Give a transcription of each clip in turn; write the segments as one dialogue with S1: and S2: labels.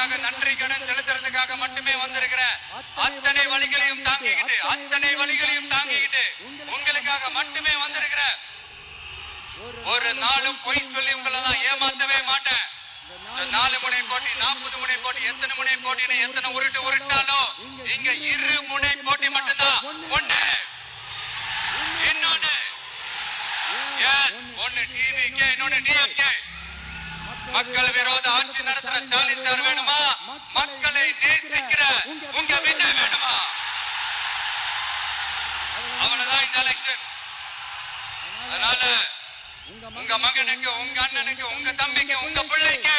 S1: உங்களுக்காக நன்றி கடன் செலுத்துறதுக்காக மட்டுமே வந்திருக்கிற அத்தனை வழிகளையும் தாங்கிக்கிட்டு உங்களுக்காக மட்டுமே வந்திருக்கிற ஒரு நாளும் பொய் சொல்லி உங்களை நான் ஏமாத்தவே மாட்டேன். 4 முனை போட்டி 40 முனை போட்டி எத்தனை முனை போட்டின்னு எத்தனை உருட்டாலும் இங்க 2 முனை போட்டி மட்டும்தான். ஒன்னு டிவிகே இன்னொன்னு டிஎம்கே. மக்கள் விரோத ஆட்சி நடத்துற ஸ்டாலின் சார் வேணுமா? மக்களை நேசிக்கிற உங்க விஜய் வேணுமா? அவ்வளவுதான் இந்த எலெக்ஷன். அதனால உங்க மகனுக்கு, உங்க அண்ணனுக்கு, உங்க தம்பிக்கு, உங்க பிள்ளைக்கு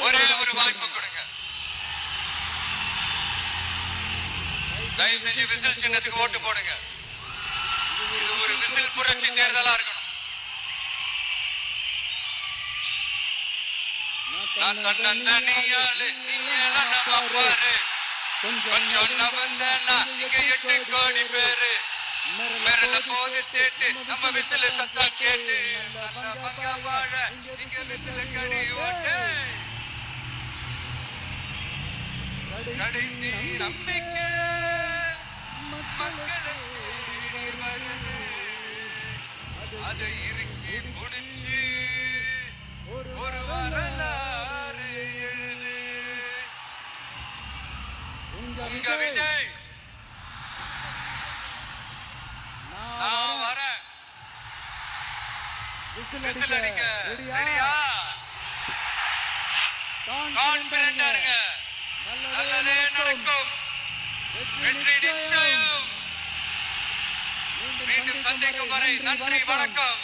S1: ஒரே ஒரு வாய்ப்பு கொடுங்க. தயவு செஞ்சு விசில் சின்னத்துக்கு ஓட்டு போடுங்க. இது ஒரு விசில் புரட்சி தேர்தலா இருக்கணும். நான் தன்னந்தனியாளு பாரு கொஞ்சம் நவந்தனா இங்க 8 கோடி பேரு மிரள போது ஸ்டேட் நம்ம விசில் சத்தம் கேட்டு நல்ல வாழ இங்க விசில் கடி ஓட்டு. கடைசி நம்பிக்கை மக்களை வருது, அதை இறுக்கி முடிச்சு ஒரு வரலாறு எழுது. உங்க விஜய் நான் வரேன். விசில் அடிக்க ரெடியா? கான்ஃபிடென்ட்டா இருங்க. நல்லதே நடக்கும். வெற்றி நிச்சயம். மீண்டும் சந்திக்கும் வரை நன்றி, வணக்கம்.